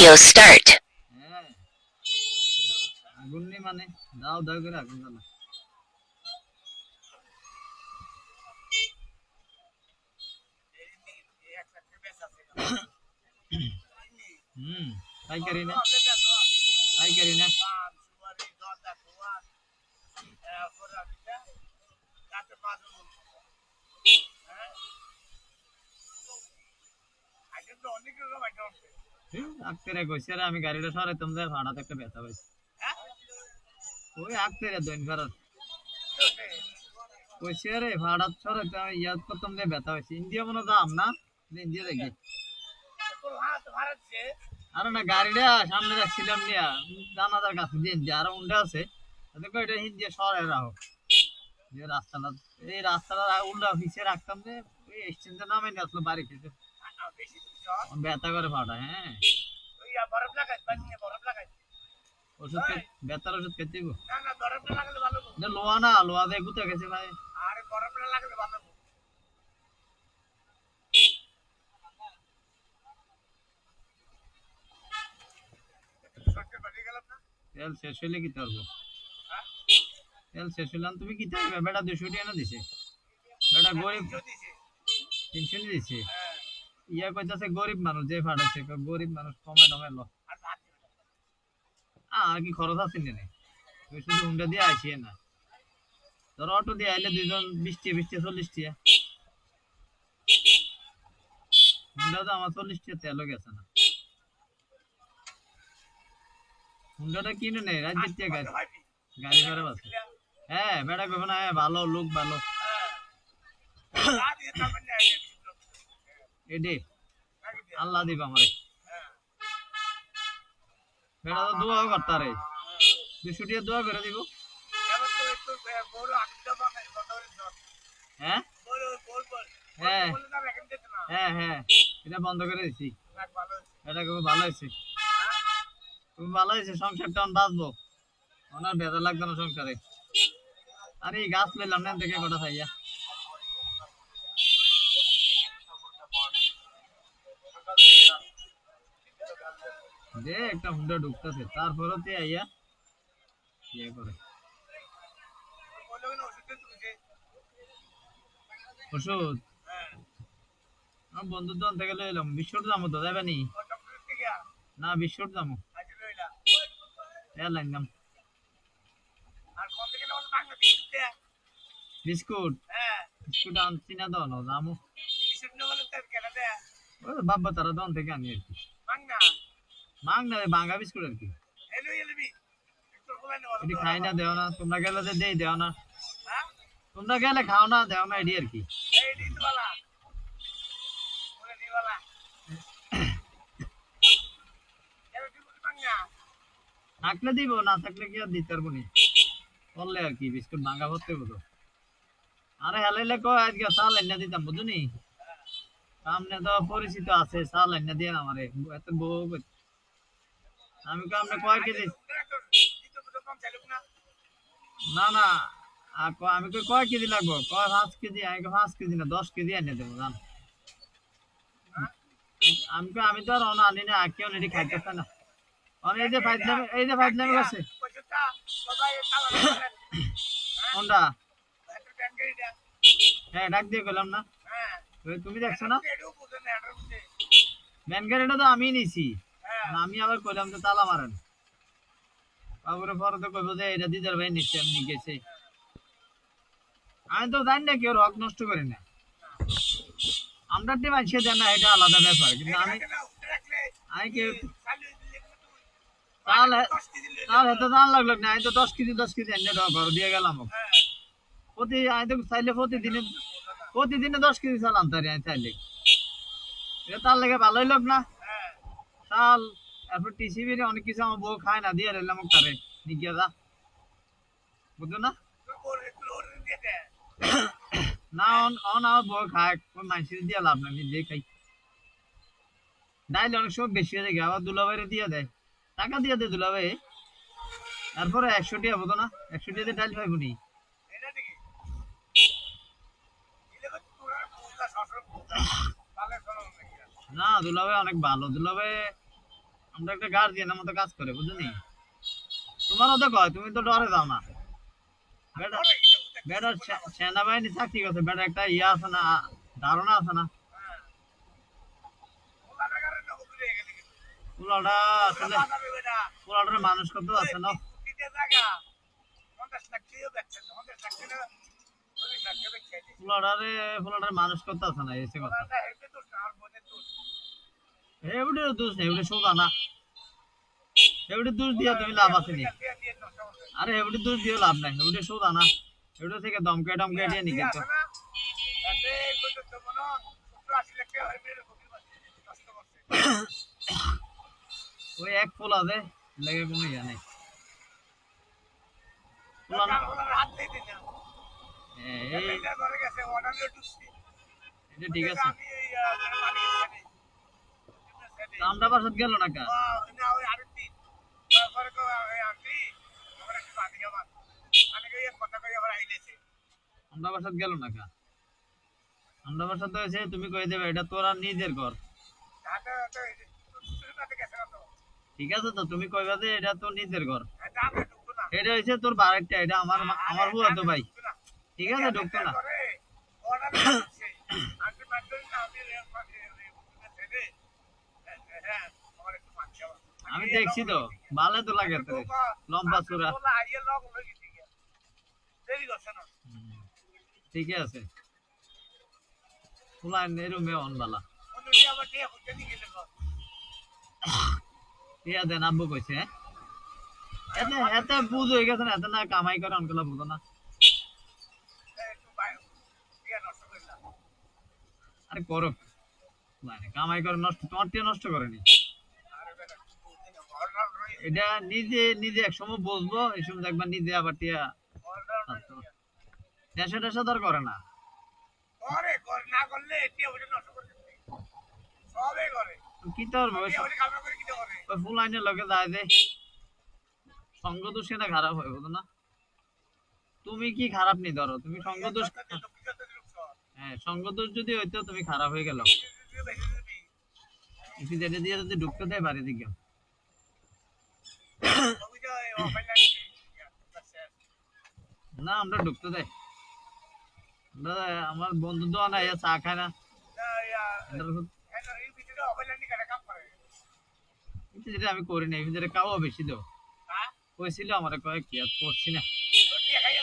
Video start. হ্যাঁ আগুন নেই মানে দাও দাও করে আগুন জ্বালা পাইকারি না পাইকারি না আক্তেরে কইছে রে আমি গাড়িটা সরাইতাম যে ভাড়াতে একটা ব্যথা পাইছি ওই আক্তেরে দইন ভাড়া কইছে রে ভাড়া সরাইতাম ইয়াদ করতাম যে ব্যথা পাইছি ইন্ডিয়া মনে দাম না ইন্ডিয়া দেখি আরে না গাড়িটা সামনে যাচ্ছিলাম নিয়া জানাজার কাছে দিয়ে আরো উন্ডা আছে দেখো এটা হিন্দি সরাই রাখো যে রাস্তাটা এই রাস্তাটা উল্টা পিছিয়ে রাখতাম যে ওই স্টেশনটা নামে নিয়ে আসলো বাড়ি খেতে ব্যথা করে ভাড়া হ্যাঁ ওষুধ ব্যথার ওষুধ খেতে দিব লোয়া না লোয়া দিয়ে গুতে গেছে ভাই তেল শেষ হইলে কি করবো তেল শেষ হইলাম তুমি কি চাইবে বেটা 200 টাকা না দিছে বেটা গরিব 300 দিছে ইয়া কইতাছে গরিব মানুষ যে ফাটাইছে গরিব মানুষ কমে টমে লো আর কি খরচ আছে নে তুই শুধু হুন্ডা দিয়ে আসিয়ে না তোর অটো দিয়ে আইলে দুইজন 20 টি 40 টিয়া হুন্ডা তো আমার 40 টিয়া তেলও গেছে না হুন্ডাটা কিনে নে রাজ্যের টিয়া গাড়ি খারাপ আছে হ্যাঁ বেটা কইব না ভালো লোক ভালো এডি আল্লাহ দিবা আমারে বেটা তো দোয়া করতা রে 200 টাকা দোয়া করে দিব হ্যাঁ হ্যাঁ হ্যাঁ হ্যাঁ এটা বন্ধ করে দিছি এটা খুব ভালো হয়েছে খুব ভালো হয়েছে সংসারটা বাঁচবো ওনার বেজা লাগতো না সংসারে আরে গাছ লইলাম না দেখে কটা খাইয়া দে একটা হুন্ডা ঢুকতেছে তারপরে তে আইয়া ইয়ে করে ওষুধ আমার বন্ধুর দোকান থেকে লইলাম 20 দাম তো যাবে নি না 20 দাম লাইলাম বিস্কুট বিস্কুট আনছি না দোনো দামু বাবা তারা দোকান থেকে আনি আর কি মাং না বাঙ্গা বিস্কুট আর কি এটি খাই না দেও না তোমরা গেলে যে দেই দেও না তোমরা গেলে খাও না দেও না এটি আর কি থাকলে দিব না থাকলে কি আর দিতে পারবো নি বললে আর কি বিস্কুট ভাঙ্গা ভরতে হবো আরে হেলাইলে কয় আজকে চাল এনে দিতাম বুঝুনি সামনে তো পরিচিত আছে চাল এনে দিয়ে আমারে এত বউ আমি কামনে কয় কেজি না না আমি কয় কেজি লাগবো কয় 5 কেজি আমি 5 কেজি না 10 কেজি এনে দেবো জান আমি তো আর অন আনি না কেউ নেটি খাইতেছে না এই যে ফাইজলামি আছে কোনটা হ্যাঁ ডাক দিয়ে গেলাম না তুমি দেখছো না মেন গাড়িটা তো আমি নিছি আমি আবার কইলাম যে তালা মারেন তারপরে পরে তো কইবো যে এটা দিদার ভাই নিচ্ছে এমনি গেছে আমি তো জানি না কেউ হক নষ্ট করি না আমরা টিম আসে দেন না এটা আলাদা ব্যাপার কিন্তু আমি কেউ তাহলে এত দাম লাগলো না আমি তো 10 কেজি এনে ঘর দিয়ে গেলাম আমি তো চাইলে প্রতিদিনে 10 কেজি চাল আনতে পারি আমি চাইলে এটা তার লেগে ভালোই লোক না চাল তারপর টিসিবির অনেক কিছু আমার বউ খায় না দিয়ে রইলাম তারে নিয়ে যা বুঝলো না না আমার বউ খায় মানুষের দিয়ে লাভ না নিজে খাই ডাইলে অনেক সময় বেশি হয়ে যায় আবার দুলাভাইরে দিয়ে দেয় টাকা দিয়ে দেয় দুলাভাই তারপরে 100 টাকা হতো না 100 টাকা ডাইল পাইব নি না দুলাভাই অনেক ভালো দুলাভাই আমরা একটা গার্জিয়ানের মতো কাজ করে বুঝলি তোমারও তো কয় তুমি তো ডরে যাও না বেটা বেটার সেনাবাহিনী চাকরি করছে বেটা একটা ইয়ে আছে না ধারণা আছে না পোলাটা আসলে পোলাটার মানুষ করতে আছে না পোলাটারে পোলাটার মানুষ করতে আছে না এসে কথা এবারে দোষ নেই এবারে সোজা না এবারে দোষ দিয়া তুমি লাভ আছে নি আরে এবারে দোষ দিয়ে লাভ নাই এবারে সোজা না এবারে থেকে দমকে টমকে দিয়ে নিকে তো ওই এক পোলা দে লেগে কোনো ইয়া নেই পোলা এটা ঠিক আছে আমরা বাসাত গেল না কা আমরা বাসাত গেল না কা আমরা বাসাত হয়েছে তুমি কই দেবে এটা তোরা নিজের ঘর ঠিক আছে তো তুমি কইবা যে এটা তোর নিজের ঘর এটা হয়েছে তোর বারেকটা এটা আমার আমার হুয়া তো ভাই ঠিক আছে ঢুকতো না আমি দেখছি তো ভালো তো লাগে তো লম্বা চূড়া ঠিক আছে ফুলা নেরুমে অনবালা টিয়া দেন আব্বু কইছে এতে এতে বুঝ হয়ে গেছে না এতে না কামাই করে অনকলা বুঝো না আরে করো মানে কামাই করে নষ্ট তোমার টিয়া নষ্ট করেনি এটা নিজে নিজে এক সময় বসবো এই সময় দেখবা নিজে আবার টিয়া নেশা টেশা ধর করে না কি তোর ওই ফুল আইনের লগে যায় যে সঙ্গ দোষ না খারাপ হয় বুঝো না তুমি কি খারাপ নি ধরো তুমি সঙ্গ দোষ হ্যাঁ সঙ্গ দোষ যদি হইতো তুমি খারাপ হয়ে গেল যেটা দিয়ে যদি ঢুকতে দেয় বাড়ি দিকে না আমরা ঢুকতে দেয় আমার বন্ধু তো না চা খায় না যেটা আমি করি না যেটা কাও বেশি দেও কইছিল আমার কয়েক কি আর করছি না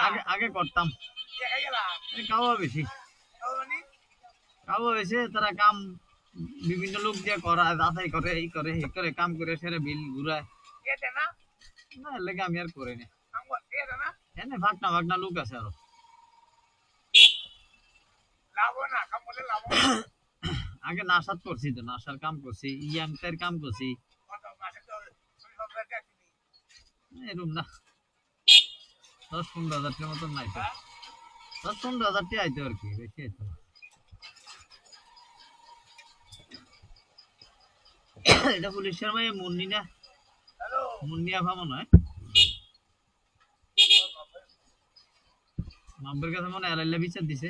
আগে আগে করতাম কাও বেশি কাও হয়েছে তারা কাম বিভিন্ন লোক দিয়ে করা যাচাই করে এই করে এই করে কাম করে সেরে বিল ঘুরায় না লেগে আমি আর করি না এনে ভাগনা ভাগনা লোক আছে আরো আগে নাসাত করছি তো নাসার কাম করছি ইয়াংটার কাম করছি এরকম না 10-15 হাজার মতন নাই তো 10-15 হাজার আইতো আর কি বেশি আইতো এটা পুলিশের মাই মুন্নি না মুন্নি আফা মনে হয় মাব্বের কাছে মনে এলাইলা বিচার দিছে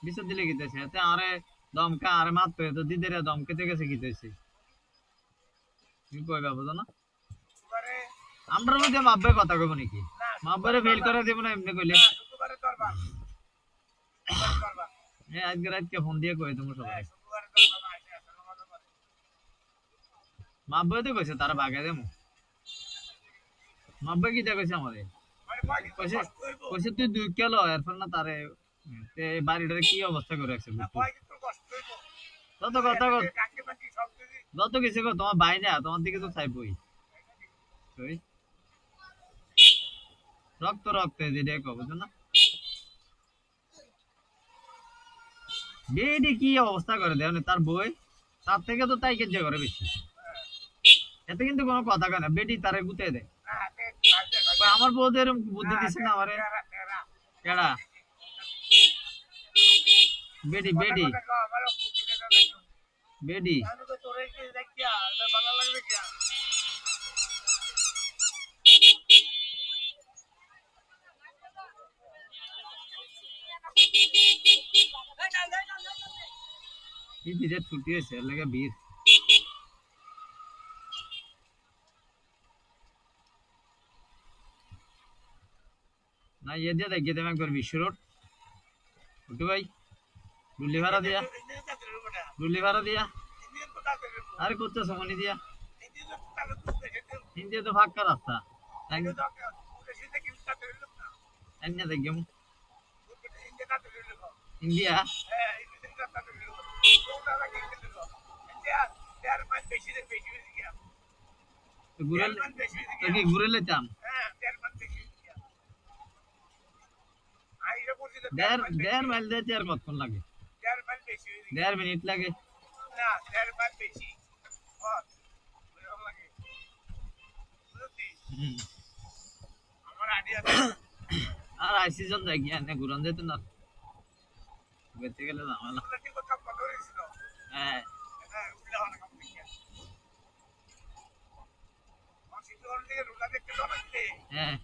বিচার দিলে গিতেছে এতে আরে দমকা আরে মারতো তো দিদের দমকেতে গেছে গিতেছে তুমি কইবা বুঝো না আমরা মধ্যে মাব্বে কথা কইব নাকি মাব্বারে ফেল করে দেব না এমনি কইলে আজকে রাতকে ফোন দিয়ে কই তুমি সবাই মাব্বে তো কইছে তারা বাগে দেমু মাব্বে কি কইছে আমারে কইছে কইছে তুই 2 কিলো এরপর না তারে বাড়িটার কি অবস্থা করে রাখছে তত কথা যত কিছু তোমার ভাই না তোমার দিকে তো চাইবই রক্ত রক্ত যেটা কব না বেডি কি অবস্থা করে দেয় তার বই তার থেকে তো তাই কেজে করে বেশি এতে কিন্তু কোনো কথা কয় না বেডি তারে গুতে দেয় আমার বউদের বুদ্ধি দিছে না আমারে কেডা বেডি বেডি বেডি ছুটি হয়েছে লাগে ভিড় না ইয়ে দিয়ে দেখিয়ে দেবেন একবার বিশ্ব রোড উঠু ভাই ডুলি ভাড়া দিয়া ডুলি ভাড়া দিয়া আরে করতেছ মনি দিয়া ইন্ডিয়া তো ফাঁকা রাস্তা এনে দেখিম ইন্ডিয়া ঘুরে কি ঘুরে লেতাম দেড় মাইল যেতে আর কতক্ষণ লাগে 1.5 মিনিট লাগে আর আইসি জন দেখি এনে ঘুরান যেত না বেঁচে গেলে ঝামেলা হ্যাঁ হ্যাঁ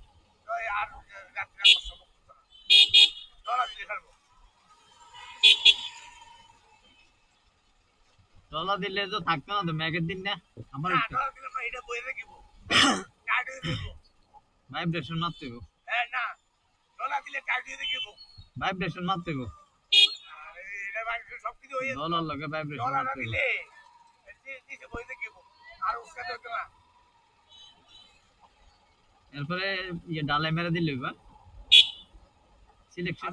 টলা দিলে তো থাকতো না তো ম্যাগের দিন না আমার ভাইব্রেশন মারতে গো ভাইব্রেশন মারতে গো ডলার লাগে ভাইব্রেশন মারতে গো এরপরে ইয়ে ডালে মেরে দিলে বা সিলেকশন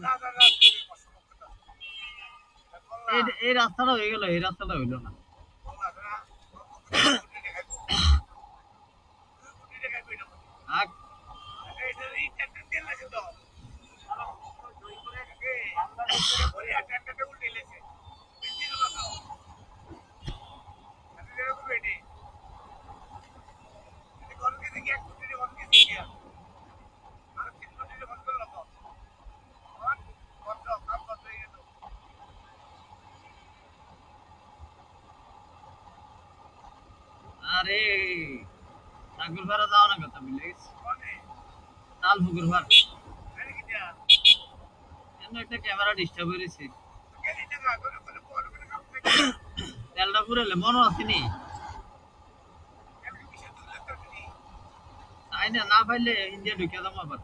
এই রাস্তাটা হয়ে গেল এই রাস্তাটা হইলো না আরে নাগর ভাড়া যাও না কথা বলে তাল পুকুর ভাড়া একটা ক্যামেরা ডিস্টার্ব হয়েছে তেলটা পুরালে মনে আসেনি তাই না না পাইলে ইন্ডিয়া ঢুকে যাবো আবার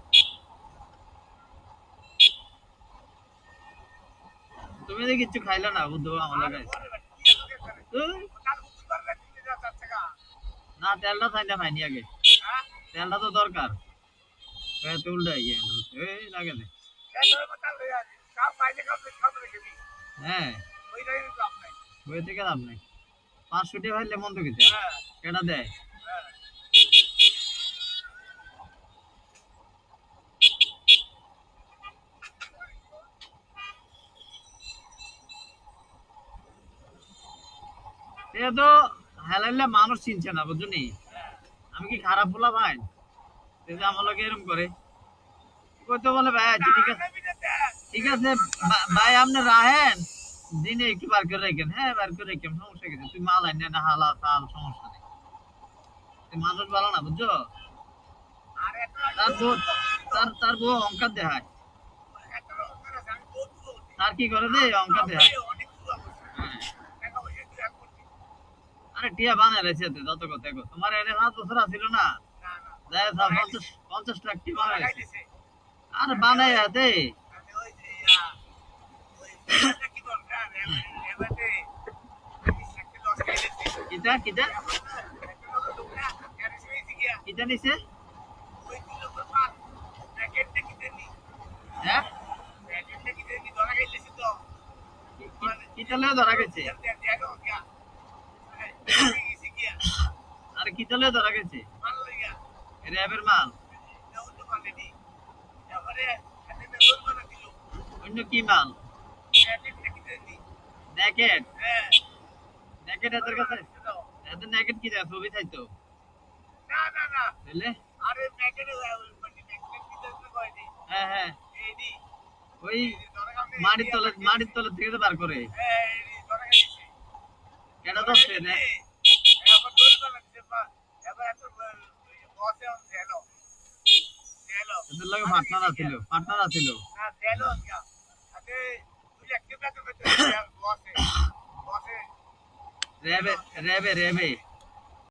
তুমি তো কিচ্ছু খাইলে না বুদ্ধ আমার গাইছে না তেলটা খাইলে খাইনি আগে তেলটা তো দরকার উল্টা এই লাগে না হ্যাঁ ওই থেকে লাভ নাই 500 টাকা হইলে মন্দ কিছু কেটা দেয় এ তো হেলাইলে মানুষ চিনছে না বুঝলি আমি কি খারাপ বলা ভাই আমার লোক এরকম করে কইতে বলে ভাই ঠিক আছে ভাই আপনি রাহেন দিনে একটু বার করে রাখেন হ্যাঁ বার করে রাখেন সমস্যা কিছু তুই মাল আইনে না হালা তাল সমস্যা নেই মানুষ ভালো না বুঝছো তার বউ অঙ্কার দেখায় তার কি করে দে অঙ্কার দেখায় আরে টিয়া বানায় রেছে যত কথা তোমার এনে 5 বছর ছিল না 50 লাখ টিয়া বানায় আরে বানায় দে কিটা কিটা কিটা নিছে হ্যাঁ কিটা লয়ে ধরা গেছে আরে কিটা লয়ে ধরা গেছে র্যাবের মাল অন্য কি মাল ন্যাকেট ন্যাকেট এদের কাছে এদের ন্যাকেট কি দেয় ছবি চাইতো না না না বুঝলে আরে ন্যাকেট হ্যাঁ হ্যাঁ ওই মাটির তলে থেকে তো বার করে এটা তো না এদের লগে পার্টনার আছিল রেবে